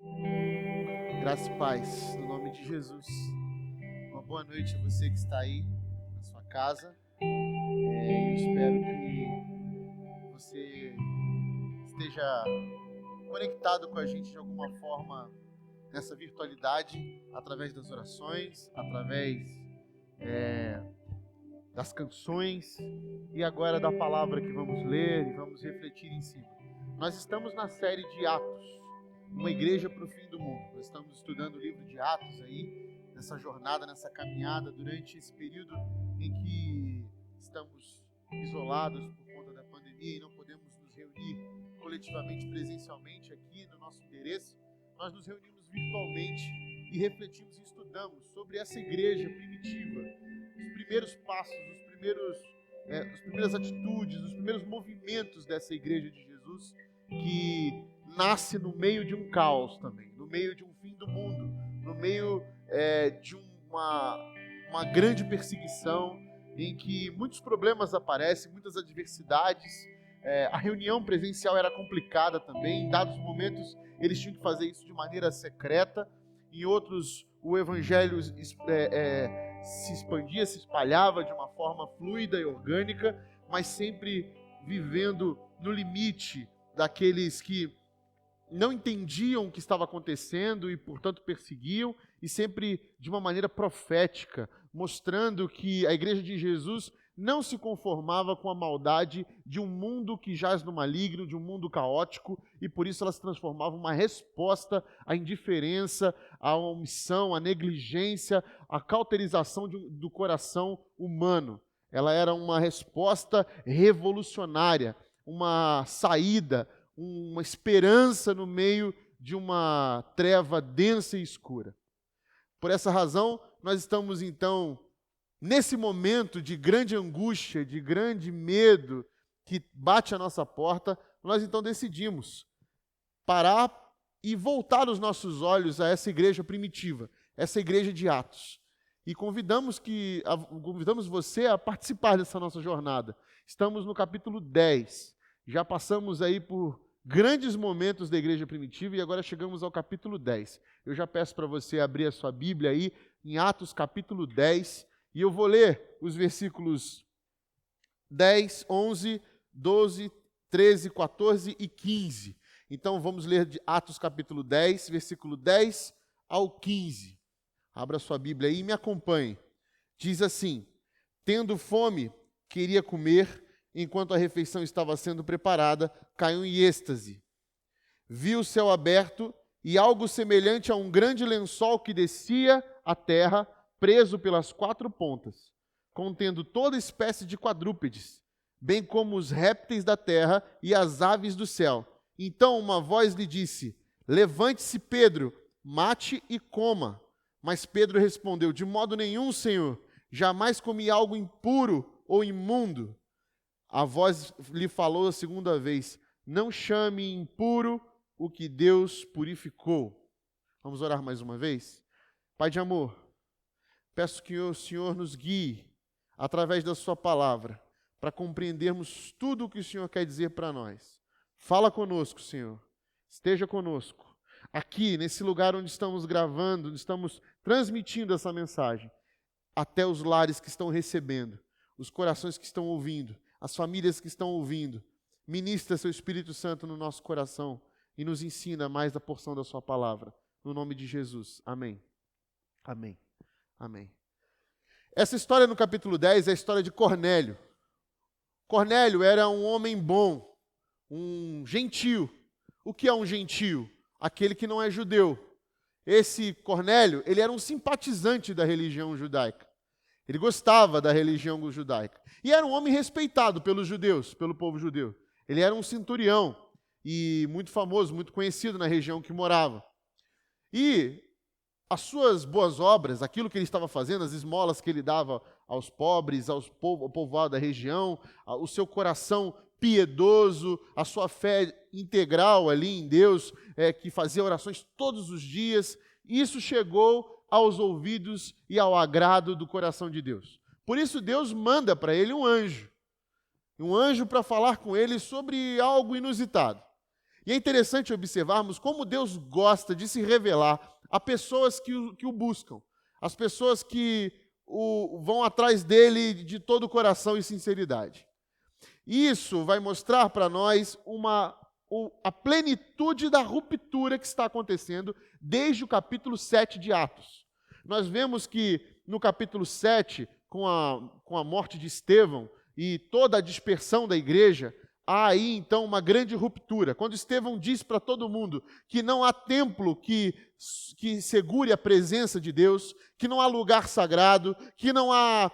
Graça e paz, no nome de Jesus. Uma boa noite a você que está aí na sua casa. Eu espero que você esteja conectado com a gente de alguma forma nessa virtualidade, através das orações, através das canções e agora da palavra que vamos ler e vamos refletir em cima. Nós estamos na série de Atos, uma igreja para o fim do mundo. Nós estamos estudando o livro de Atos aí, nessa jornada, nessa caminhada, durante esse período em que estamos isolados por conta da pandemia e não podemos nos reunir coletivamente, presencialmente aqui no nosso endereço. Nós nos reunimos virtualmente e refletimos e estudamos sobre essa igreja primitiva, os primeiros passos, as primeiras atitudes, os primeiros movimentos dessa igreja de Jesus, que nasce no meio de um caos também, no meio de um fim do mundo, no meio de uma grande perseguição, em que muitos problemas aparecem, muitas adversidades. A reunião presencial era complicada também, em dados momentos eles tinham que fazer isso de maneira secreta, em outros o evangelho se expandia, se espalhava de uma forma fluida e orgânica, mas sempre vivendo no limite daqueles que não entendiam o que estava acontecendo e, portanto, perseguiam, e sempre de uma maneira profética, mostrando que a igreja de Jesus não se conformava com a maldade de um mundo que jaz no maligno, de um mundo caótico, e por isso ela se transformava em uma resposta à indiferença, à omissão, à negligência, à cauterização do coração humano. Ela era uma resposta revolucionária, uma saída, uma esperança no meio de uma treva densa e escura. Por essa razão, nós estamos então nesse momento de grande angústia, de grande medo que bate à nossa porta. Nós então decidimos parar e voltar os nossos olhos a essa igreja primitiva, essa igreja de Atos. E convidamos você a participar dessa nossa jornada. Estamos no capítulo 10. Já passamos aí por grandes momentos da igreja primitiva e agora chegamos ao capítulo 10. Eu já peço para você abrir a sua Bíblia aí em Atos capítulo 10 e eu vou ler os versículos 10, 11, 12, 13, 14 e 15. Então vamos ler de Atos capítulo 10, versículo 10 ao 15. Abra sua Bíblia aí e me acompanhe. Diz assim: tendo fome, queria comer. Enquanto a refeição estava sendo preparada, caiu em êxtase. Viu o céu aberto e algo semelhante a um grande lençol que descia à terra, preso pelas quatro pontas, contendo toda espécie de quadrúpedes, bem como os répteis da terra e as aves do céu. Então uma voz lhe disse: levante-se, Pedro, mate e coma. Mas Pedro respondeu: de modo nenhum, Senhor, jamais comi algo impuro ou imundo. A voz lhe falou a segunda vez: não chame impuro o que Deus purificou. Vamos orar mais uma vez? Pai de amor, peço que o Senhor nos guie através da sua palavra, para compreendermos tudo o que o Senhor quer dizer para nós. Fala conosco, Senhor. Esteja conosco. Aqui, nesse lugar onde estamos gravando, onde estamos transmitindo essa mensagem, até os lares que estão recebendo, os corações que estão ouvindo, as famílias que estão ouvindo. Ministra seu Espírito Santo no nosso coração e nos ensina mais da porção da sua palavra. No nome de Jesus. Amém. Amém. Amém. Essa história no capítulo 10 é a história de Cornélio. Cornélio era um homem bom, um gentio. O que é um gentio? Aquele que não é judeu. Esse Cornélio, ele era um simpatizante da religião judaica. Ele gostava da religião judaica. E era um homem respeitado pelos judeus, pelo povo judeu. Ele era um centurião e muito famoso, muito conhecido na região que morava. E as suas boas obras, aquilo que ele estava fazendo, as esmolas que ele dava aos pobres, ao povoado da região, o seu coração piedoso, a sua fé integral ali em Deus, que fazia orações todos os dias, isso chegou aos ouvidos e ao agrado do coração de Deus. Por isso Deus manda para ele um anjo para falar com ele sobre algo inusitado. E é interessante observarmos como Deus gosta de se revelar a pessoas que o buscam, as pessoas que vão atrás dele de todo o coração e sinceridade. Isso vai mostrar para nós a plenitude da ruptura que está acontecendo desde o capítulo 7 de Atos. Nós vemos que no capítulo 7, com a morte de Estevão e toda a dispersão da igreja, há aí então uma grande ruptura. Quando Estevão diz para todo mundo que não há templo que segure a presença de Deus, que não há lugar sagrado, que não há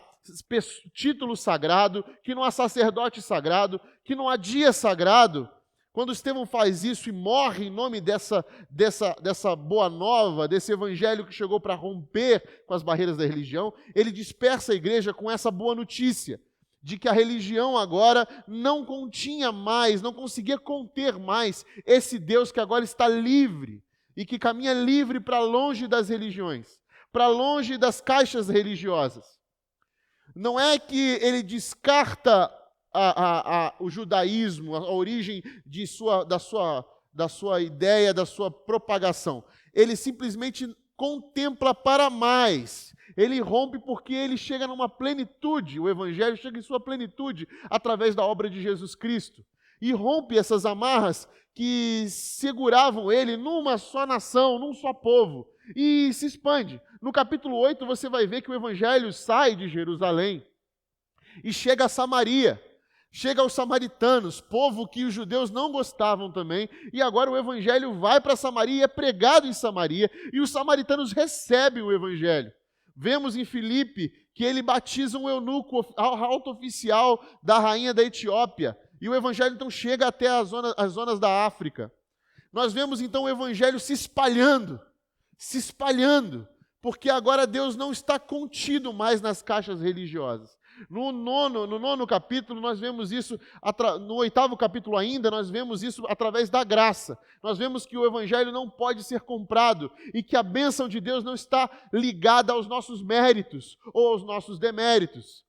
título sagrado, que não há sacerdote sagrado, que não há dia sagrado. Quando Estevão faz isso e morre em nome dessa boa nova, desse evangelho que chegou para romper com as barreiras da religião, ele dispersa a igreja com essa boa notícia, de que a religião agora não continha mais, não conseguia conter mais esse Deus que agora está livre e que caminha livre para longe das religiões, para longe das caixas religiosas. Não é que ele descarta o judaísmo, a origem da sua ideia, da sua propagação. Ele simplesmente contempla para mais. Ele rompe porque ele chega numa plenitude, o evangelho chega em sua plenitude através da obra de Jesus Cristo. E rompe essas amarras que seguravam ele numa só nação, num só povo. E se expande. No capítulo 8 você vai ver que o evangelho sai de Jerusalém e chega a Samaria. Chega aos samaritanos, povo que os judeus não gostavam também, e agora o evangelho vai para Samaria e é pregado em Samaria, e os samaritanos recebem o evangelho. Vemos em Filipe que ele batiza um eunuco alto oficial da rainha da Etiópia, e o evangelho então chega até as zonas da África. Nós vemos então o evangelho se espalhando, porque agora Deus não está contido mais nas caixas religiosas. No nono capítulo, nós vemos isso, no 8º capítulo ainda, nós vemos isso através da graça. Nós vemos que o evangelho não pode ser comprado e que a bênção de Deus não está ligada aos nossos méritos ou aos nossos deméritos.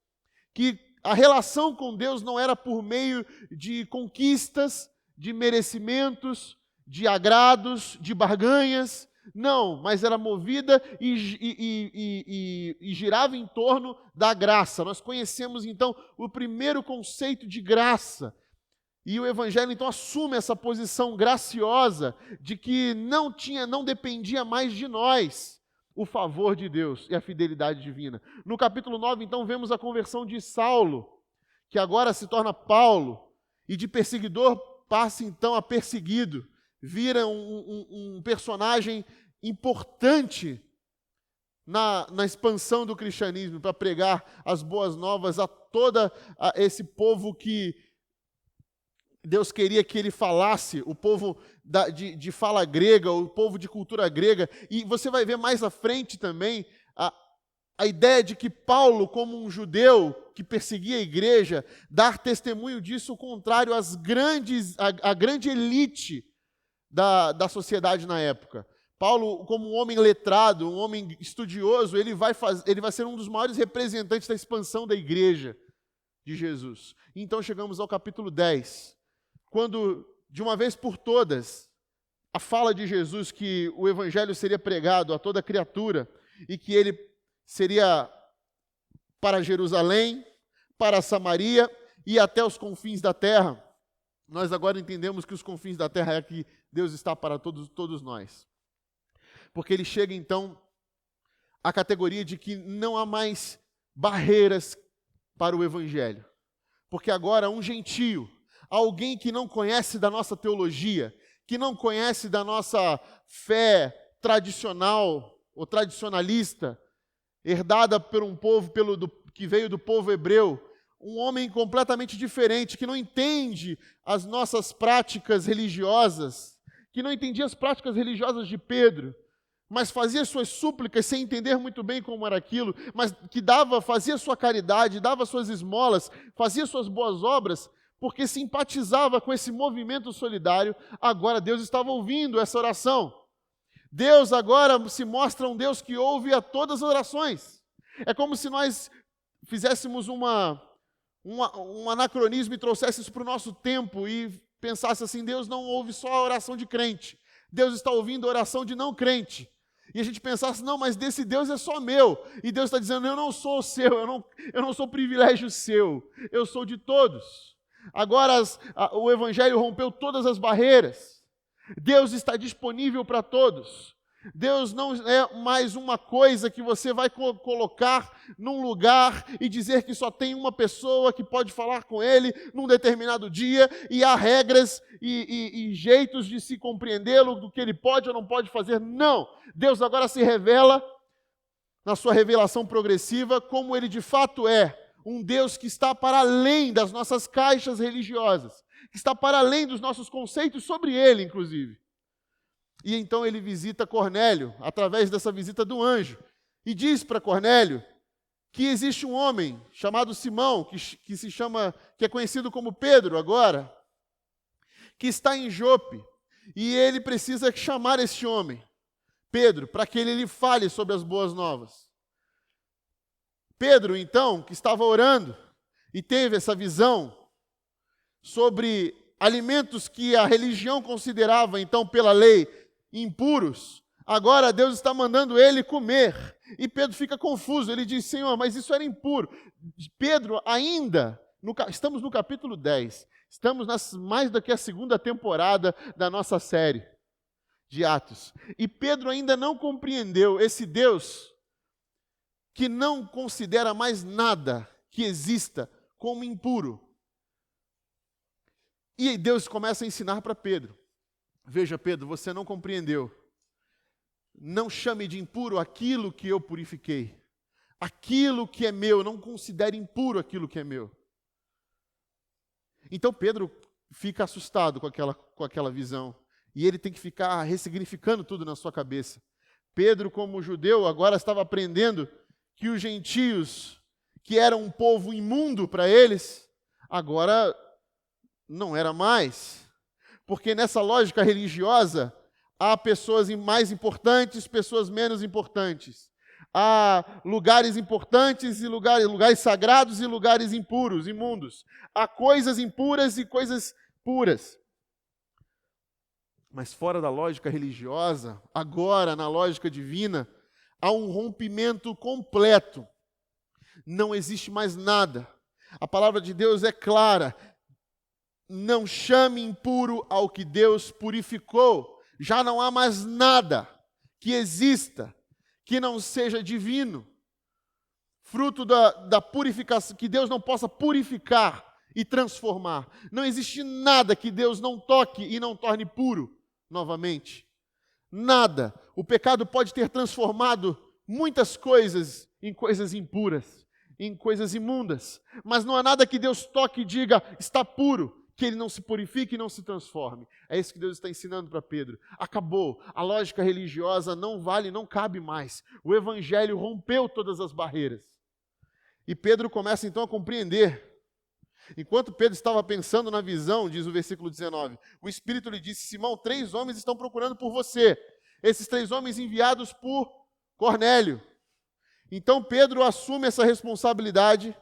Que a relação com Deus não era por meio de conquistas, de merecimentos, de agrados, de barganhas. Não, mas era movida e girava em torno da graça. Nós conhecemos então o primeiro conceito de graça. E o evangelho então assume essa posição graciosa de que não dependia mais de nós o favor de Deus e a fidelidade divina. No capítulo 9 então vemos a conversão de Saulo, que agora se torna Paulo, e de perseguidor passa então a perseguido. Vira um personagem importante na expansão do cristianismo, para pregar as boas novas a todo esse povo que Deus queria que ele falasse, o povo de fala grega, o povo de cultura grega. E você vai ver mais à frente também a ideia de que Paulo, como um judeu que perseguia a igreja, dar testemunho disso contrário à grande elite da sociedade na época. Paulo, como um homem letrado, um homem estudioso, ele vai ser um dos maiores representantes da expansão da igreja de Jesus. Então chegamos ao capítulo 10, quando, de uma vez por todas, a fala de Jesus que o evangelho seria pregado a toda criatura e que ele seria para Jerusalém, para Samaria e até os confins da terra. Nós agora entendemos que os confins da terra é que Deus está para todos nós. Porque ele chega então à categoria de que não há mais barreiras para o evangelho. Porque agora um gentio, alguém que não conhece da nossa teologia, que não conhece da nossa fé tradicional ou tradicionalista, herdada por um povo que veio do povo hebreu, um homem completamente diferente, que não entende as nossas práticas religiosas, que não entendia as práticas religiosas de Pedro, mas fazia suas súplicas sem entender muito bem como era aquilo, mas que fazia sua caridade, dava suas esmolas, fazia suas boas obras, porque simpatizava com esse movimento solidário. Agora Deus estava ouvindo essa oração. Deus agora se mostra um Deus que ouve a todas as orações. É como se nós fizéssemos um anacronismo e trouxéssemos isso para o nosso tempo e pensasse assim, Deus não ouve só a oração de crente, Deus está ouvindo a oração de não crente. E a gente pensasse, não, mas desse Deus é só meu. E Deus está dizendo, eu não sou seu, eu não sou privilégio seu, eu sou de todos. Agora o Evangelho rompeu todas as barreiras. Deus está disponível para todos. Deus não é mais uma coisa que você vai colocar num lugar e dizer que só tem uma pessoa que pode falar com Ele num determinado dia, e há regras e jeitos de se compreendê-lo, do que Ele pode ou não pode fazer. Não! Deus agora se revela, na sua revelação progressiva, como Ele de fato é, um Deus que está para além das nossas caixas religiosas, que está para além dos nossos conceitos sobre Ele, inclusive. E então ele visita Cornélio, através dessa visita do anjo, e diz para Cornélio que existe um homem chamado Simão, que é conhecido como Pedro agora, que está em Jope, e ele precisa chamar este homem, Pedro, para que ele lhe fale sobre as boas novas. Pedro, então, que estava orando e teve essa visão sobre alimentos que a religião considerava, então, pela lei, impuros, agora Deus está mandando ele comer. E Pedro fica confuso, ele diz, Senhor, mas isso era impuro. Pedro ainda, estamos no capítulo 10, estamos mais do que a segunda temporada da nossa série de Atos. E Pedro ainda não compreendeu esse Deus que não considera mais nada que exista como impuro. E Deus começa a ensinar para Pedro. Veja, Pedro, você não compreendeu. Não chame de impuro aquilo que eu purifiquei. Aquilo que é meu, não considere impuro aquilo que é meu. Então Pedro fica assustado com aquela visão. E ele tem que ficar ressignificando tudo na sua cabeça. Pedro, como judeu, agora estava aprendendo que os gentios, que eram um povo imundo para eles, agora não era mais. Porque nessa lógica religiosa, há pessoas mais importantes, pessoas menos importantes. Há lugares importantes e lugares sagrados e lugares impuros, imundos. Há coisas impuras e coisas puras. Mas fora da lógica religiosa, agora na lógica divina, há um rompimento completo. Não existe mais nada. A palavra de Deus é clara. Não chame impuro ao que Deus purificou. Já não há mais nada que exista que não seja divino. Fruto da purificação, que Deus não possa purificar e transformar. Não existe nada que Deus não toque e não torne puro novamente. Nada. O pecado pode ter transformado muitas coisas em coisas impuras, em coisas imundas. Mas não há nada que Deus toque e diga, está puro, que ele não se purifique e não se transforme. É isso que Deus está ensinando para Pedro. Acabou. A lógica religiosa não vale, não cabe mais. O Evangelho rompeu todas as barreiras. E Pedro começa então a compreender. Enquanto Pedro estava pensando na visão, diz o versículo 19, o Espírito lhe disse, Simão, 3 homens estão procurando por você. Esses 3 homens enviados por Cornélio. Então Pedro assume essa responsabilidade,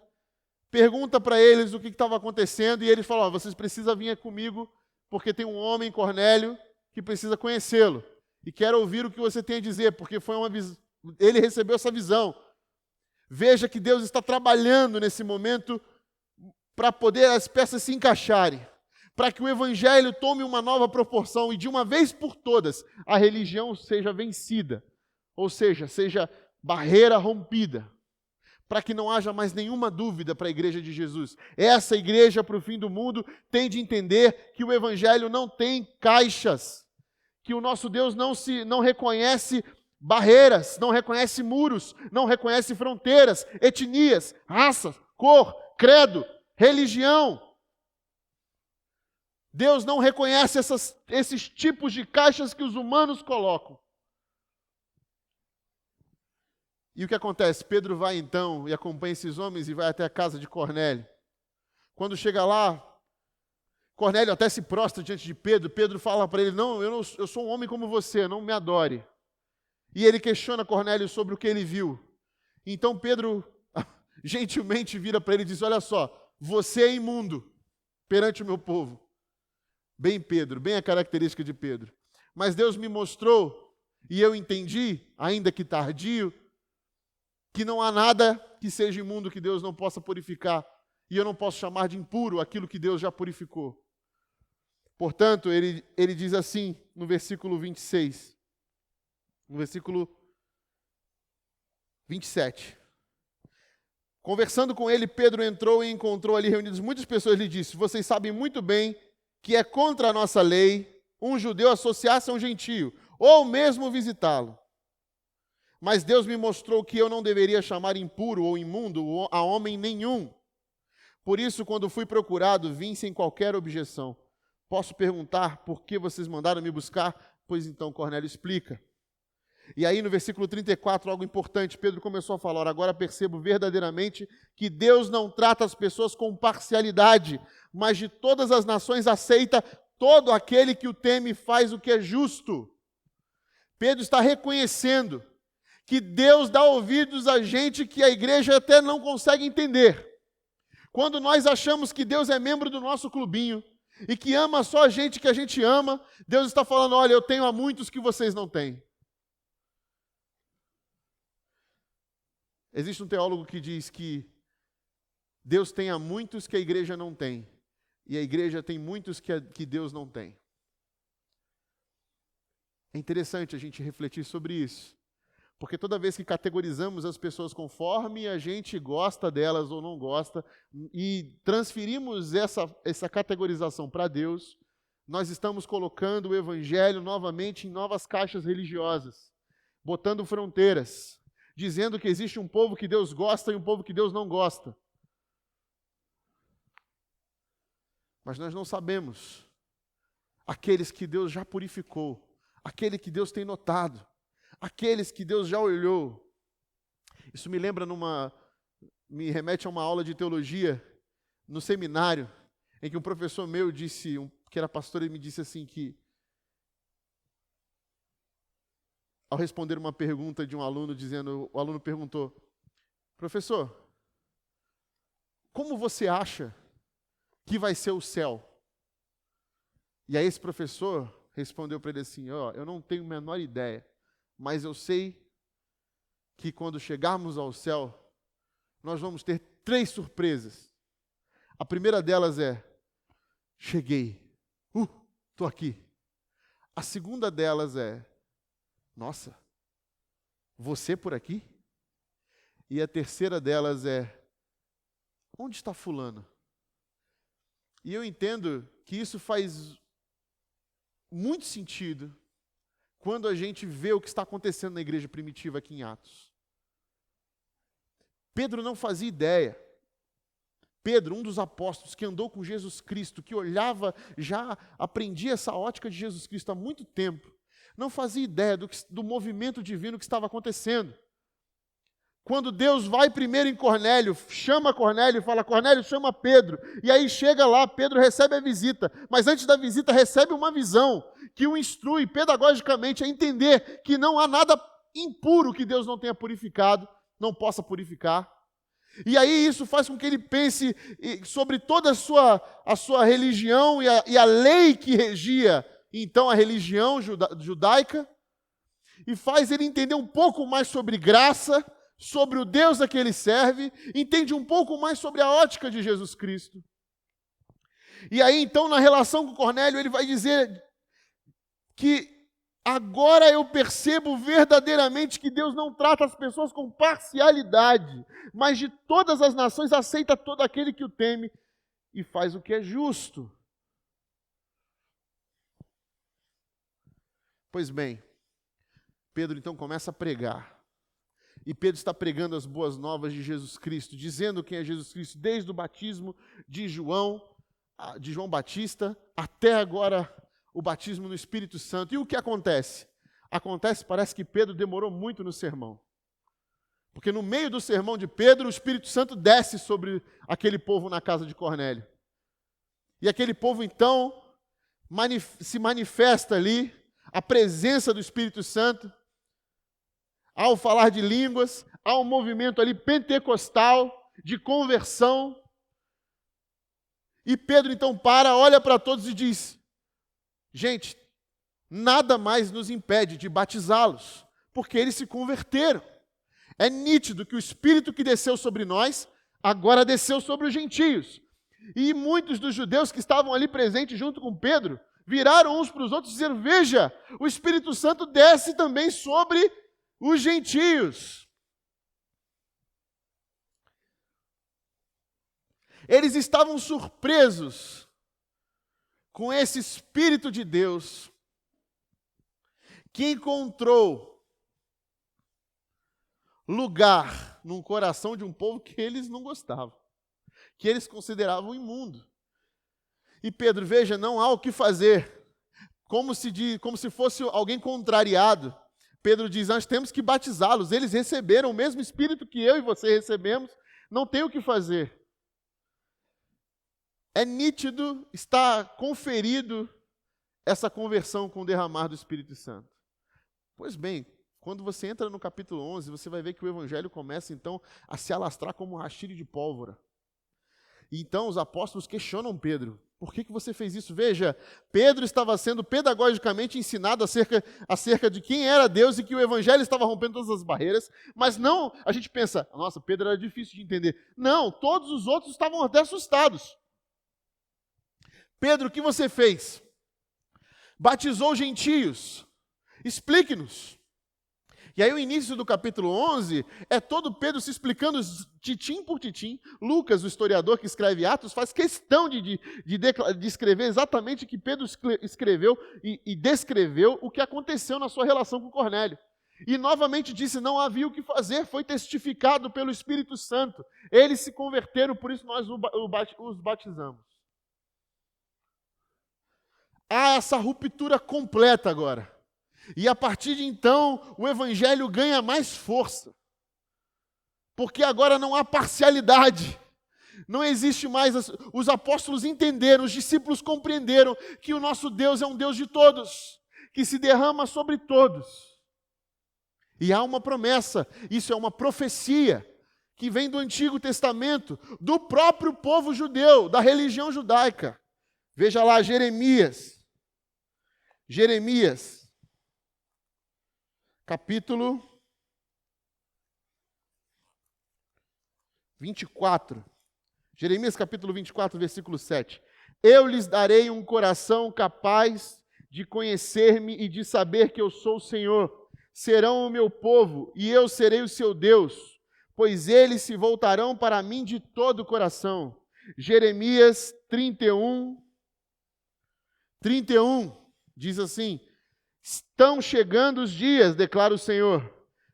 pergunta para eles o que estava acontecendo, e eles falam, vocês precisam vir comigo, porque tem um homem, Cornélio, que precisa conhecê-lo, e quero ouvir o que você tem a dizer, porque ele recebeu essa visão. Veja que Deus está trabalhando nesse momento para poder as peças se encaixarem, para que o Evangelho tome uma nova proporção, e de uma vez por todas, a religião seja vencida, ou seja barreira rompida, para que não haja mais nenhuma dúvida para a igreja de Jesus. Essa igreja para o fim do mundo tem de entender que o Evangelho não tem caixas, que o nosso Deus não reconhece barreiras, não reconhece muros, não reconhece fronteiras, etnias, raça, cor, credo, religião. Deus não reconhece esses tipos de caixas que os humanos colocam. E o que acontece? Pedro vai então e acompanha esses homens e vai até a casa de Cornélio. Quando chega lá, Cornélio até se prostra diante de Pedro. Pedro fala para ele, eu sou um homem como você, não me adore. E ele questiona Cornélio sobre o que ele viu. Então Pedro gentilmente vira para ele e diz, olha só, você é imundo perante o meu povo. Bem Pedro, bem a característica de Pedro. Mas Deus me mostrou, e eu entendi, ainda que tardio, que não há nada que seja imundo que Deus não possa purificar. E eu não posso chamar de impuro aquilo que Deus já purificou. Portanto, ele diz assim, no versículo 26, no versículo 27. Conversando com ele, Pedro entrou e encontrou ali reunidas muitas pessoas e lhe disse: vocês sabem muito bem que é contra a nossa lei um judeu associar-se a um gentio, ou mesmo visitá-lo. Mas Deus me mostrou que eu não deveria chamar impuro ou imundo a homem nenhum. Por isso, quando fui procurado, vim sem qualquer objeção. Posso perguntar por que vocês mandaram me buscar? Pois então Cornélio explica. E aí no versículo 34, algo importante, Pedro começou a falar: agora percebo verdadeiramente que Deus não trata as pessoas com parcialidade, mas de todas as nações aceita todo aquele que o teme e faz o que é justo. Pedro está reconhecendo que Deus dá ouvidos a gente que a igreja até não consegue entender. Quando nós achamos que Deus é membro do nosso clubinho e que ama só a gente que a gente ama, Deus está falando: olha, eu tenho a muitos que vocês não têm. Existe um teólogo que diz que Deus tem a muitos que a igreja não tem, e a igreja tem muitos que Deus não tem. É interessante a gente refletir sobre isso, porque toda vez que categorizamos as pessoas conforme a gente gosta delas ou não gosta, e transferimos essa categorização para Deus, nós estamos colocando o evangelho novamente em novas caixas religiosas, botando fronteiras, dizendo que existe um povo que Deus gosta e um povo que Deus não gosta. Mas nós não sabemos aqueles que Deus já purificou, aquele que Deus tem notado, aqueles que Deus já olhou. Isso me remete a uma aula de teologia no seminário, em que um professor meu disse, que era pastor, ele me disse assim que, ao responder uma pergunta de um aluno, o aluno perguntou: professor, como você acha que vai ser o céu? E aí esse professor respondeu para ele assim: eu não tenho a menor ideia, mas eu sei que quando chegarmos ao céu, nós vamos ter 3 surpresas. A primeira delas é: cheguei, estou aqui. A segunda delas é: nossa, você por aqui? E a terceira delas é: onde está fulano? E eu entendo que isso faz muito sentido quando a gente vê o que está acontecendo na igreja primitiva aqui em Atos. Pedro não fazia ideia. Pedro, um dos apóstolos que andou com Jesus Cristo, que olhava, já aprendia essa ótica de Jesus Cristo há muito tempo, não fazia ideia do movimento divino que estava acontecendo. Quando Deus vai primeiro em Cornélio, chama Cornélio e fala: Cornélio, chama Pedro. E aí chega lá, Pedro recebe a visita, mas antes da visita recebe uma visão que o instrui pedagogicamente a entender que não há nada impuro que Deus não tenha purificado, não possa purificar. E aí isso faz com que ele pense sobre toda a sua religião e a lei que regia então a religião judaica, e faz ele entender um pouco mais sobre graça, sobre o Deus a que ele serve, entende um pouco mais sobre a ótica de Jesus Cristo. E aí então na relação com Cornélio ele vai dizer que agora eu percebo verdadeiramente que Deus não trata as pessoas com parcialidade, mas de todas as nações aceita todo aquele que o teme e faz o que é justo. Pois bem, Pedro então começa a pregar. E Pedro está pregando as boas novas de Jesus Cristo, dizendo quem é Jesus Cristo, desde o batismo de João Batista, até agora o batismo no Espírito Santo. E o que acontece? Parece que Pedro demorou muito no sermão. Porque no meio do sermão de Pedro, o Espírito Santo desce sobre aquele povo na casa de Cornélio. E aquele povo então se manifesta ali, a presença do Espírito Santo, ao falar de línguas, há um movimento ali pentecostal, de conversão. E Pedro então olha para todos e diz: Gente, nada mais nos impede de batizá-los, porque eles se converteram. É nítido que o Espírito que desceu sobre nós, agora desceu sobre os gentios. E muitos dos judeus que estavam ali presentes junto com Pedro, viraram uns para os outros e disseram: veja, o Espírito Santo desce também sobre os gentios. Eles estavam surpresos com esse Espírito de Deus que encontrou lugar num coração de um povo que eles não gostavam, que eles consideravam imundo. E Pedro, veja, não há o que fazer, como se fosse alguém contrariado. Pedro diz: nós temos que batizá-los, eles receberam o mesmo Espírito que eu e você recebemos, não tem o que fazer. É nítido, está conferido essa conversão com o derramar do Espírito Santo. Pois bem, quando você entra no capítulo 11, você vai ver que o Evangelho começa então a se alastrar como um rastilho de pólvora. E então os apóstolos questionam Pedro: por que você fez isso? Veja, Pedro estava sendo pedagogicamente ensinado acerca de quem era Deus e que o Evangelho estava rompendo todas as barreiras, mas não, a gente pensa: nossa, Pedro era difícil de entender. Não, todos os outros estavam até assustados. Pedro, o que você fez? Batizou gentios. Explique-nos. E aí o início do capítulo 11 é todo Pedro se explicando titim por titim. Lucas, o historiador que escreve Atos, faz questão de escrever exatamente o que Pedro escreveu e descreveu o que aconteceu na sua relação com Cornélio. E novamente disse: não havia o que fazer, foi testificado pelo Espírito Santo. Eles se converteram, por isso nós os batizamos. Há essa ruptura completa agora. E a partir de então, o Evangelho ganha mais força. Porque agora não há parcialidade. Não existe mais. Os apóstolos entenderam, os discípulos compreenderam que o nosso Deus é um Deus de todos, que se derrama sobre todos. E há uma promessa, isso é uma profecia, que vem do Antigo Testamento, do próprio povo judeu, da religião judaica. Veja lá, Jeremias, capítulo 24. Jeremias capítulo 24, versículo 7. Eu lhes darei um coração capaz de conhecer-me e de saber que eu sou o Senhor. Serão o meu povo e eu serei o seu Deus, pois eles se voltarão para mim de todo o coração. Jeremias 31 diz assim: estão chegando os dias, declara o Senhor,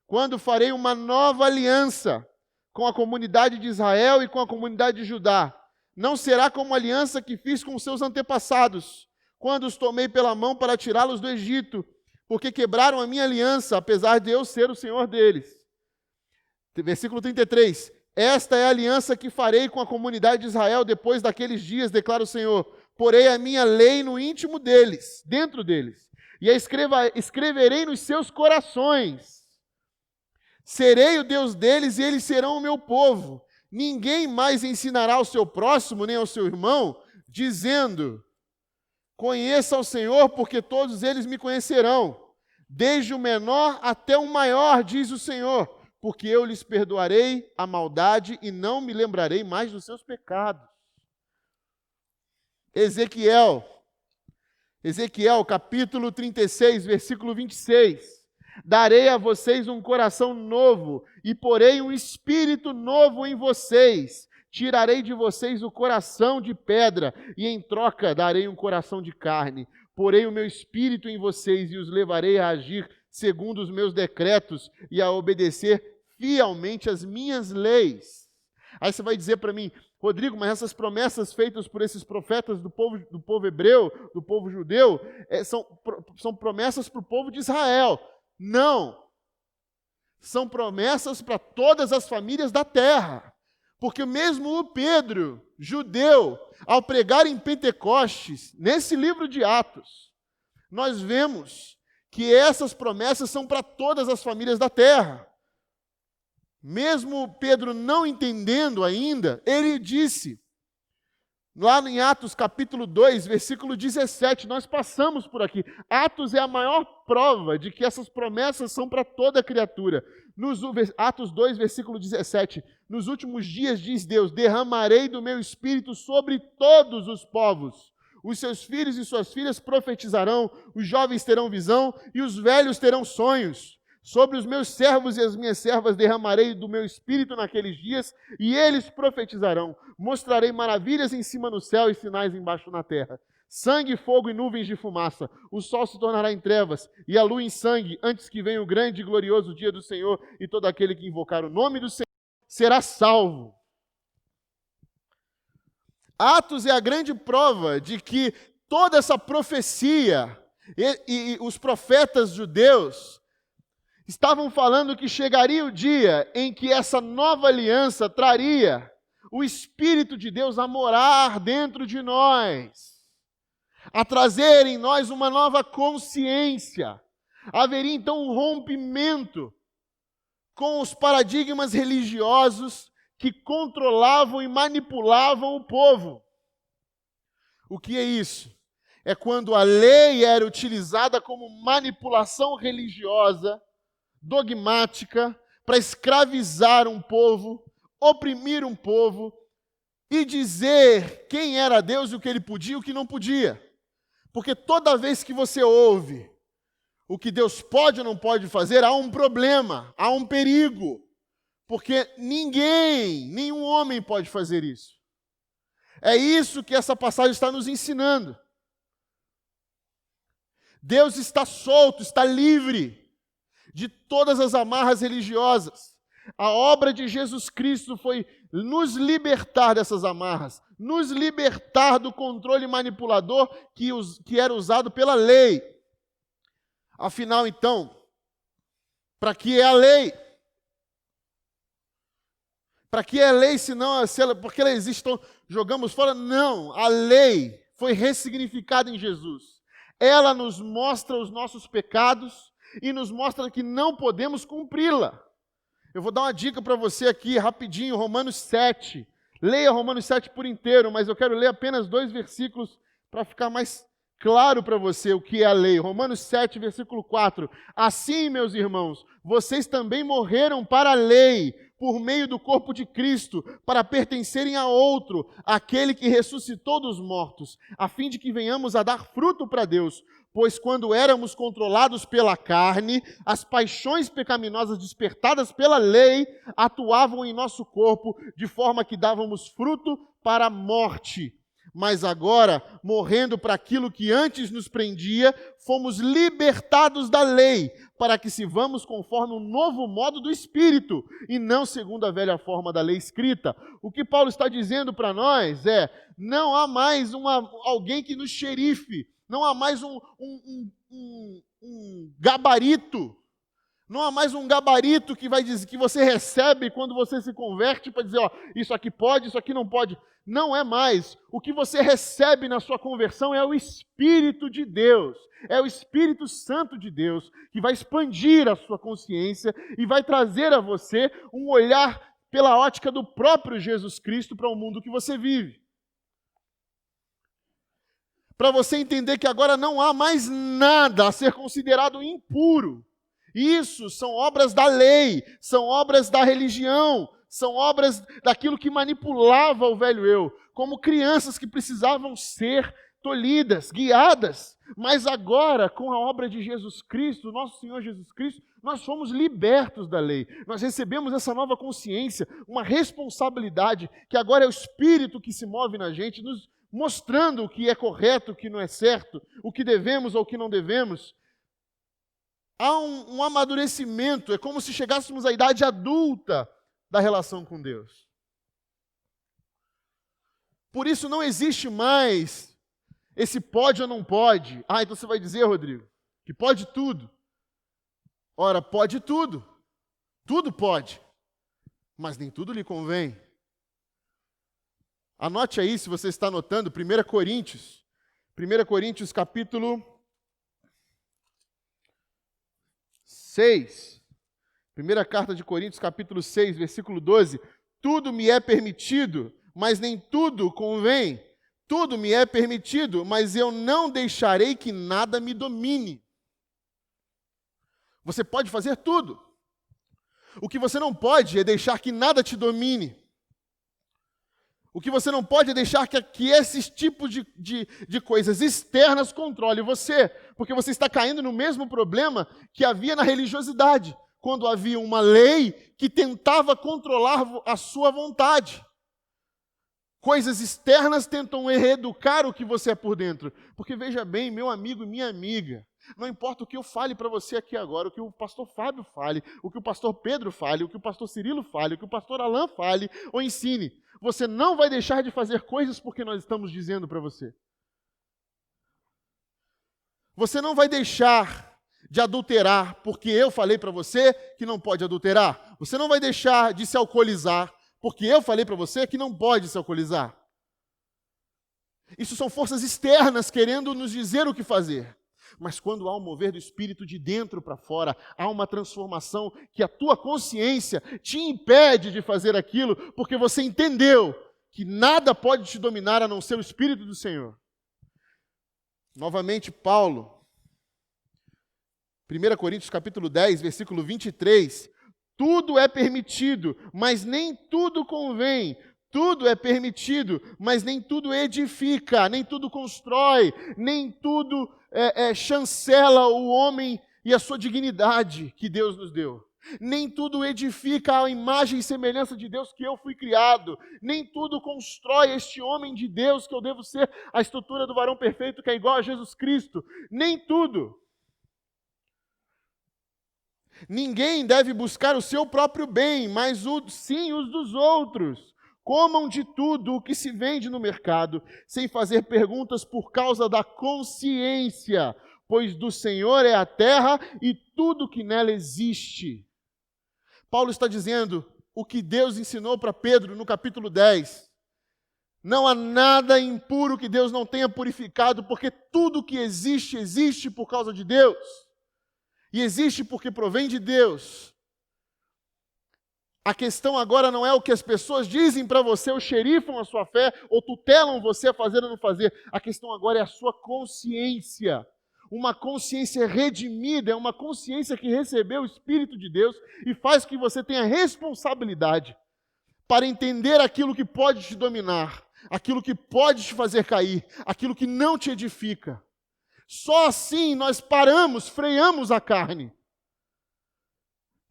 quando farei uma nova aliança com a comunidade de Israel e com a comunidade de Judá. Não será como a aliança que fiz com seus antepassados, quando os tomei pela mão para tirá-los do Egito, porque quebraram a minha aliança, apesar de eu ser o Senhor deles. Versículo 33. Esta é a aliança que farei com a comunidade de Israel depois daqueles dias, declara o Senhor. Porei a minha lei no íntimo deles, dentro deles, e a escreverei nos seus corações. Serei o Deus deles e eles serão o meu povo. Ninguém mais ensinará ao seu próximo, nem ao seu irmão, dizendo: conheça ao Senhor, porque todos eles me conhecerão, desde o menor até o maior, diz o Senhor, porque eu lhes perdoarei a maldade e não me lembrarei mais dos seus pecados. Ezequiel, capítulo 36, versículo 26. Darei a vocês um coração novo e porei um espírito novo em vocês. Tirarei de vocês o coração de pedra e em troca darei um coração de carne. Porei o meu espírito em vocês e os levarei a agir segundo os meus decretos e a obedecer fielmente as minhas leis. Aí você vai dizer para mim: Rodrigo, mas essas promessas feitas por esses profetas do povo hebreu, do povo judeu, são promessas para o povo de Israel. Não! São promessas para todas as famílias da terra. Porque mesmo o Pedro, judeu, ao pregar em Pentecostes, nesse livro de Atos, nós vemos que essas promessas são para todas as famílias da terra. Mesmo Pedro não entendendo ainda, ele disse: Lá em Atos capítulo 2, versículo 17, nós passamos por aqui. Atos é a maior prova de que essas promessas são para toda criatura. Atos 2, versículo 17, nos últimos dias, diz Deus, derramarei do meu espírito sobre todos os povos. Os seus filhos e suas filhas profetizarão, os jovens terão visão e os velhos terão sonhos. Sobre os meus servos e as minhas servas derramarei do meu espírito naqueles dias, e eles profetizarão. Mostrarei maravilhas em cima no céu e sinais embaixo na terra. Sangue, fogo e nuvens de fumaça. O sol se tornará em trevas e a lua em sangue, antes que venha o grande e glorioso dia do Senhor, e todo aquele que invocar o nome do Senhor será salvo. Atos é a grande prova de que toda essa profecia e os profetas judeus estavam falando que chegaria o dia em que essa nova aliança traria o Espírito de Deus a morar dentro de nós, a trazer em nós uma nova consciência. Haveria então um rompimento com os paradigmas religiosos que controlavam e manipulavam o povo. O que é isso? É quando a lei era utilizada como manipulação religiosa, dogmática, para escravizar um povo, oprimir um povo e dizer quem era Deus e o que ele podia e o que não podia. Porque toda vez que você ouve o que Deus pode ou não pode fazer, há um problema, há um perigo. Porque nenhum homem pode fazer isso. É isso que essa passagem está nos ensinando. Deus está solto, está livre de todas as amarras religiosas. A obra de Jesus Cristo foi nos libertar dessas amarras, nos libertar do controle manipulador que era usado pela lei. Afinal, então, para que é a lei? Para que é a lei, porque ela existe, então jogamos fora? Não, a lei foi ressignificada em Jesus. Ela nos mostra os nossos pecados e nos mostra que não podemos cumpri-la. Eu vou dar uma dica para você aqui, rapidinho, Romanos 7. Leia Romanos 7 por inteiro, mas eu quero ler apenas 2 versículos para ficar mais claro para você o que é a lei. Romanos 7, versículo 4. Assim, meus irmãos, vocês também morreram para a lei, por meio do corpo de Cristo, para pertencerem a outro, aquele que ressuscitou dos mortos, a fim de que venhamos a dar fruto para Deus. Pois quando éramos controlados pela carne, as paixões pecaminosas despertadas pela lei atuavam em nosso corpo, de forma que dávamos fruto para a morte. Mas agora, morrendo para aquilo que antes nos prendia, fomos libertados da lei, para que sirvamos conforme o novo modo do Espírito, e não segundo a velha forma da lei escrita. O que Paulo está dizendo para nós é, não há mais alguém que nos xerife, não há mais um gabarito, não há mais um gabarito que vai dizer que você recebe quando você se converte para dizer, ó, isso aqui pode, isso aqui não pode. Não é mais. O que você recebe na sua conversão é o Espírito de Deus. É o Espírito Santo de Deus que vai expandir a sua consciência e vai trazer a você um olhar pela ótica do próprio Jesus Cristo para o mundo que você vive. Para você entender que agora não há mais nada a ser considerado impuro. Isso são obras da lei, são obras da religião, são obras daquilo que manipulava o velho eu, como crianças que precisavam ser tolhidas, guiadas. Mas agora, com a obra de Jesus Cristo, nosso Senhor Jesus Cristo, nós fomos libertos da lei. Nós recebemos essa nova consciência, uma responsabilidade, que agora é o Espírito que se move na gente, nos mostrando o que é correto, o que não é certo, o que devemos ou o que não devemos. Há um amadurecimento, é como se chegássemos à idade adulta da relação com Deus. Por isso não existe mais esse pode ou não pode. Ah, então você vai dizer, Rodrigo, que pode tudo. Ora, pode tudo. Tudo pode. Mas nem tudo lhe convém. Anote aí, se você está anotando, 1 Coríntios. 1 Coríntios capítulo 6. Primeira carta de Coríntios, capítulo 6, versículo 12. Tudo me é permitido, mas nem tudo convém. Tudo me é permitido, mas eu não deixarei que nada me domine. Você pode fazer tudo. O que você não pode é deixar que nada te domine. O que você não pode é deixar que esses tipos de coisas externas controlem você, porque você está caindo no mesmo problema que havia na religiosidade, quando havia uma lei que tentava controlar a sua vontade. Coisas externas tentam reeducar o que você é por dentro. Porque veja bem, meu amigo e minha amiga, não importa o que eu fale para você aqui agora, o que o pastor Fábio fale, o que o pastor Pedro fale, o que o pastor Cirilo fale, o que o pastor Alain fale ou ensine, você não vai deixar de fazer coisas porque nós estamos dizendo para você. Você não vai deixar de adulterar porque eu falei para você que não pode adulterar. Você não vai deixar de se alcoolizar porque eu falei para você que não pode se alcoolizar. Isso são forças externas querendo nos dizer o que fazer. Mas quando há um mover do Espírito de dentro para fora, há uma transformação que a tua consciência te impede de fazer aquilo, porque você entendeu que nada pode te dominar a não ser o Espírito do Senhor. Novamente, Paulo, 1 Coríntios capítulo 10, versículo 23, tudo é permitido, mas nem tudo convém. Tudo é permitido, mas nem tudo edifica, nem tudo constrói, nem tudo chancela o homem e a sua dignidade que Deus nos deu. Nem tudo edifica a imagem e semelhança de Deus que eu fui criado. Nem tudo constrói este homem de Deus que eu devo ser, a estrutura do varão perfeito que é igual a Jesus Cristo. Nem tudo. Ninguém deve buscar o seu próprio bem, mas sim os dos outros. Comam de tudo o que se vende no mercado, sem fazer perguntas por causa da consciência, pois do Senhor é a terra e tudo que nela existe. Paulo está dizendo o que Deus ensinou para Pedro no capítulo 10. Não há nada impuro que Deus não tenha purificado, porque tudo que existe, existe por causa de Deus. E existe porque provém de Deus. A questão agora não é o que as pessoas dizem para você, ou xerifam a sua fé, ou tutelam você a fazer ou não fazer. A questão agora é a sua consciência. Uma consciência redimida, é uma consciência que recebeu o Espírito de Deus e faz que você tenha responsabilidade para entender aquilo que pode te dominar, aquilo que pode te fazer cair, aquilo que não te edifica. Só assim nós freamos a carne.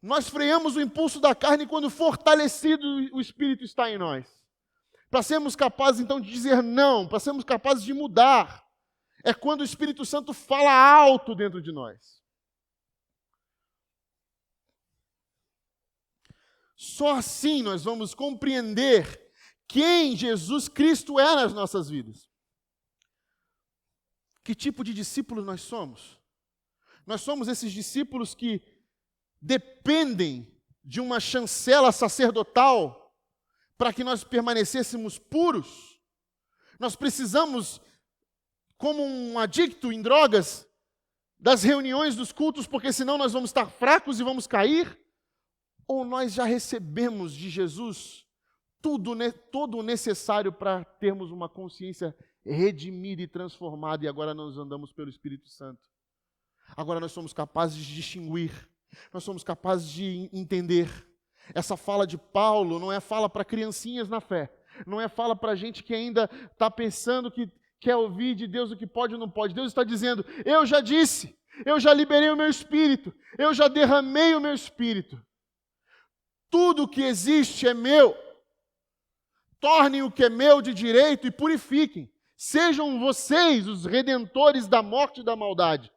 Nós freamos o impulso da carne quando fortalecido o Espírito está em nós. Para sermos capazes, então, de dizer não, para sermos capazes de mudar, é quando o Espírito Santo fala alto dentro de nós. Só assim nós vamos compreender quem Jesus Cristo é nas nossas vidas. Que tipo de discípulos nós somos? Nós somos esses discípulos que dependem de uma chancela sacerdotal para que nós permanecêssemos puros. Nós precisamos, como um adicto em drogas, das reuniões dos cultos, porque senão nós vamos estar fracos e vamos cair? Ou nós já recebemos de Jesus todo o necessário para termos uma consciência redimida e transformada, e agora nós andamos pelo Espírito Santo? Agora nós somos capazes de distinguir. Nós somos capazes de entender. Essa fala de Paulo não é fala para criancinhas na fé. Não é fala para gente que ainda está pensando que quer ouvir de Deus o que pode ou não pode. Deus está dizendo, eu já disse, eu já liberei o meu Espírito, eu já derramei o meu Espírito. Tudo que existe é meu. Tornem o que é meu de direito e purifiquem. Sejam vocês os redentores da morte e da maldade.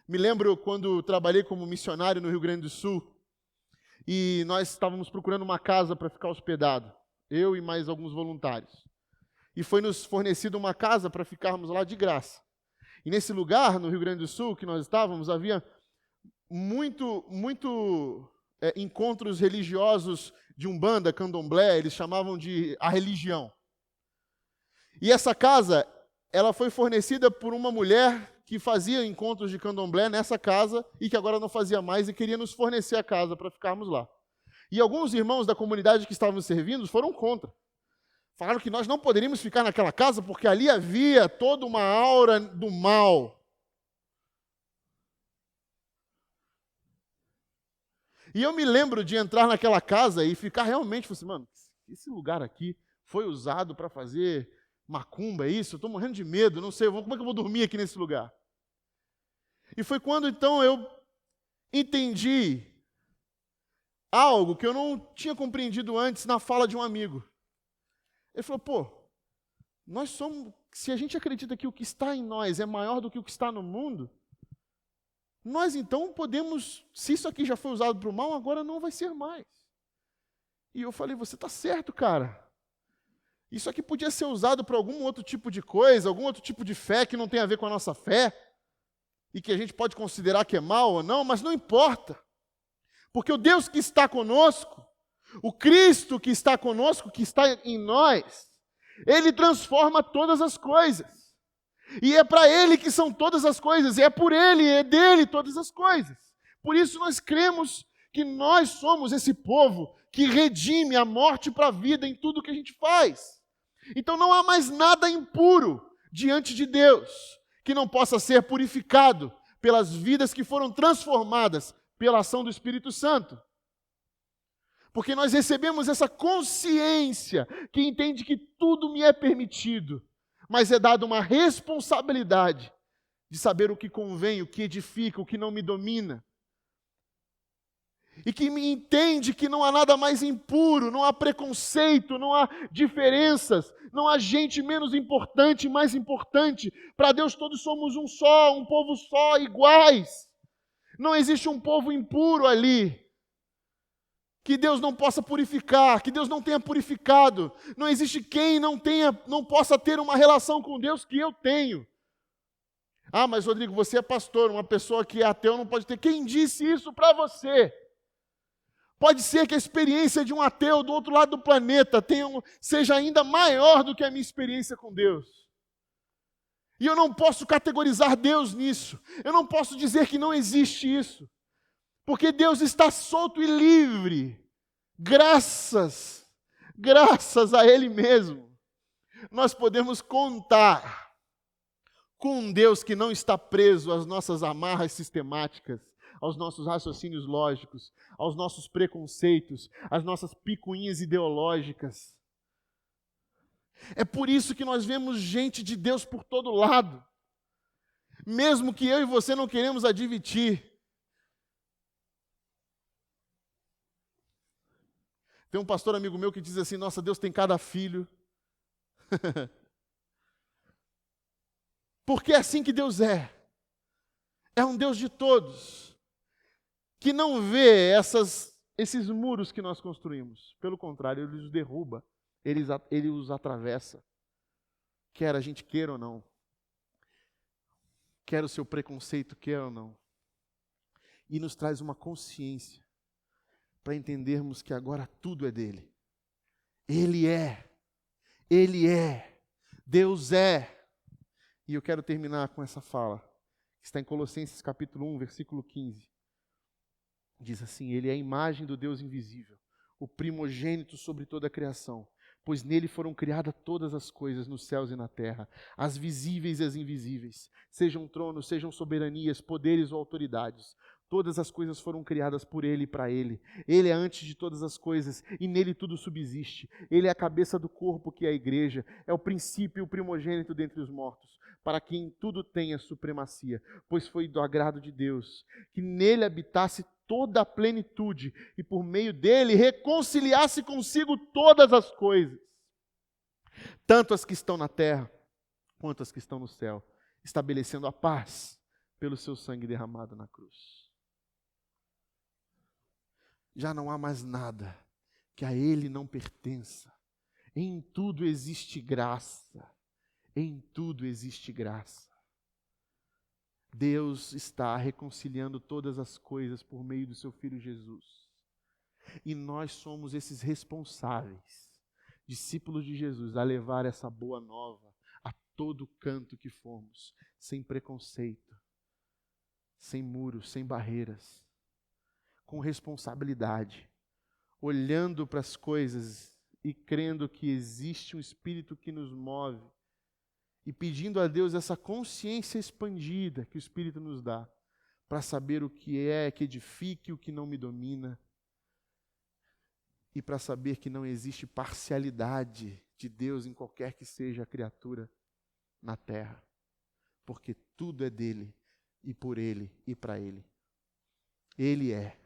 Me lembro quando trabalhei como missionário no Rio Grande do Sul e nós estávamos procurando uma casa para ficar hospedado, eu e mais alguns voluntários. E foi nos fornecido uma casa para ficarmos lá de graça. E nesse lugar, no Rio Grande do Sul, que nós estávamos, havia muito encontros religiosos de Umbanda, Candomblé, eles chamavam de a religião. E essa casa, ela foi fornecida por uma mulher que fazia encontros de candomblé nessa casa e que agora não fazia mais e queria nos fornecer a casa para ficarmos lá. E alguns irmãos da comunidade que estavam servindo foram contra. Falaram que nós não poderíamos ficar naquela casa porque ali havia toda uma aura do mal. E eu me lembro de entrar naquela casa e ficar realmente, falei assim, mano, esse lugar aqui foi usado para fazer macumba, é isso? Eu estou morrendo de medo, não sei, como é que eu vou dormir aqui nesse lugar? E foi quando então eu entendi algo que eu não tinha compreendido antes na fala de um amigo. Ele falou, pô, nós somos, se a gente acredita que o que está em nós é maior do que o que está no mundo, nós então podemos, se isso aqui já foi usado para o mal, agora não vai ser mais. E eu falei, você está certo, cara. Isso aqui podia ser usado para algum outro tipo de coisa, algum outro tipo de fé que não tem a ver com a nossa fé, e que a gente pode considerar que é mal ou não, mas não importa. Porque o Deus que está conosco, o Cristo que está conosco, que está em nós, Ele transforma todas as coisas. E é para Ele que são todas as coisas, e é por Ele, é dele todas as coisas. Por isso nós cremos que nós somos esse povo que redime a morte para a vida em tudo que a gente faz. Então não há mais nada impuro diante de Deus que não possa ser purificado pelas vidas que foram transformadas pela ação do Espírito Santo. Porque nós recebemos essa consciência que entende que tudo me é permitido, mas é dada uma responsabilidade de saber o que convém, o que edifica, o que não me domina. E que me entende que não há nada mais impuro, não há preconceito, não há diferenças, não há gente menos importante e mais importante. Para Deus todos somos um só, um povo só, iguais. Não existe um povo impuro ali, que Deus não possa purificar, que Deus não tenha purificado. Não existe quem não possa ter uma relação com Deus que eu tenho. Ah, mas Rodrigo, você é pastor, uma pessoa que é ateu não pode ter. Quem disse isso para você? Pode ser que a experiência de um ateu do outro lado do planeta seja ainda maior do que a minha experiência com Deus. E eu não posso categorizar Deus nisso. Eu não posso dizer que não existe isso. Porque Deus está solto e livre. Graças a Ele mesmo. Nós podemos contar com um Deus que não está preso às nossas amarras sistemáticas, aos nossos raciocínios lógicos, aos nossos preconceitos, às nossas picuinhas ideológicas. É por isso que nós vemos gente de Deus por todo lado, mesmo que eu e você não queremos admitir. Tem um pastor amigo meu que diz assim, nossa, Deus tem cada filho. Porque é assim que Deus é. É um Deus de todos. Que não vê esses muros que nós construímos. Pelo contrário, Ele os derruba, Ele os atravessa. Quer a gente queira ou não. Quer o seu preconceito queira ou não. E nos traz uma consciência para entendermos que agora tudo é dele. Ele é. Deus é. E eu quero terminar com essa fala, que está em Colossenses capítulo 1, versículo 15. Diz assim, Ele é a imagem do Deus invisível, o primogênito sobre toda a criação, pois nele foram criadas todas as coisas nos céus e na terra, as visíveis e as invisíveis, sejam tronos, sejam soberanias, poderes ou autoridades. Todas as coisas foram criadas por Ele e para Ele. Ele é antes de todas as coisas e nele tudo subsiste. Ele é a cabeça do corpo que é a igreja, é o princípio e o primogênito dentre os mortos, para quem tudo tenha supremacia, pois foi do agrado de Deus que nele habitasse toda a plenitude e por meio dele reconciliasse consigo todas as coisas, tanto as que estão na terra quanto as que estão no céu, estabelecendo a paz pelo seu sangue derramado na cruz. Já não há mais nada que a Ele não pertença. Em tudo existe graça. Em tudo existe graça. Deus está reconciliando todas as coisas por meio do seu Filho Jesus. E nós somos esses responsáveis, discípulos de Jesus, a levar essa boa nova a todo canto que formos, sem preconceito, sem muros, sem barreiras, com responsabilidade, olhando para as coisas e crendo que existe um Espírito que nos move e pedindo a Deus essa consciência expandida que o Espírito nos dá para saber o que é que edifique, o que não me domina e para saber que não existe parcialidade de Deus em qualquer que seja a criatura na terra, porque tudo é dele e por ele e para ele. Ele é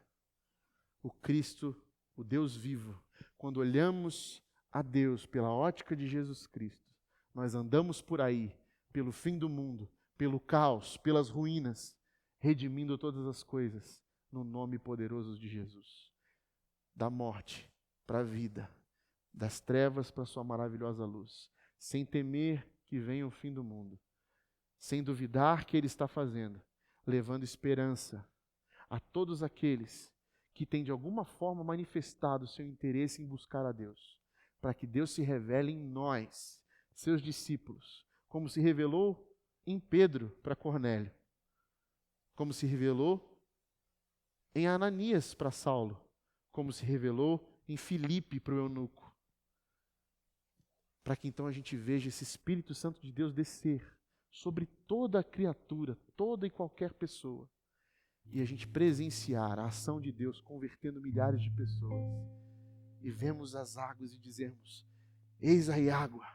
o Cristo, o Deus vivo. Quando olhamos a Deus pela ótica de Jesus Cristo, nós andamos por aí, pelo fim do mundo, pelo caos, pelas ruínas, redimindo todas as coisas no nome poderoso de Jesus. Da morte para a vida, das trevas para a sua maravilhosa luz, sem temer que venha o fim do mundo, sem duvidar que Ele está fazendo, levando esperança a todos aqueles que têm de alguma forma manifestado seu interesse em buscar a Deus, para que Deus se revele em nós, seus discípulos, como se revelou em Pedro para Cornélio, como se revelou em Ananias para Saulo, como se revelou em Filipe para o eunuco, para que então a gente veja esse Espírito Santo de Deus descer sobre toda a criatura, toda e qualquer pessoa, e a gente presenciar a ação de Deus convertendo milhares de pessoas, e vemos as águas e dizermos: eis aí água,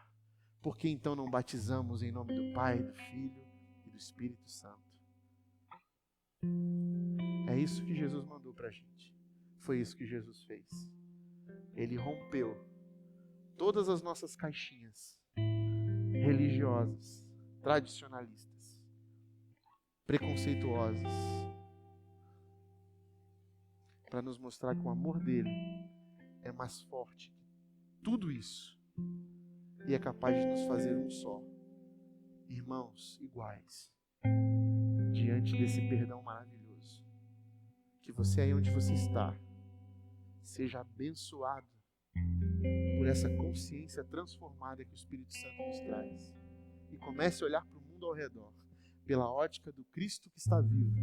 por que então não batizamos em nome do Pai, do Filho e do Espírito Santo? É isso que Jesus mandou para a gente, foi isso que Jesus fez. Ele rompeu todas as nossas caixinhas religiosas, tradicionalistas, preconceituosas, para nos mostrar que o amor dele é mais forte que tudo isso e é capaz de nos fazer um só, irmãos iguais, diante desse perdão maravilhoso. Que você aí onde você está seja abençoado por essa consciência transformada que o Espírito Santo nos traz e comece a olhar para o mundo ao redor pela ótica do Cristo que está vivo,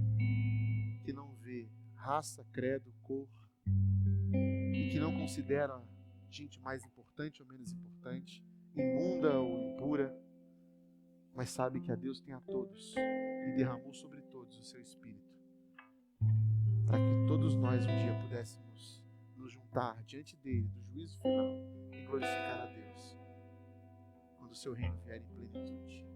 que não vê raça, credo, cor e que não considera gente mais importante ou menos importante, imunda ou impura, mas sabe que a Deus tem a todos e derramou sobre todos o seu Espírito, para que todos nós um dia pudéssemos nos juntar diante dele, do juízo final, e glorificar a Deus, quando o seu reino vier em plenitude.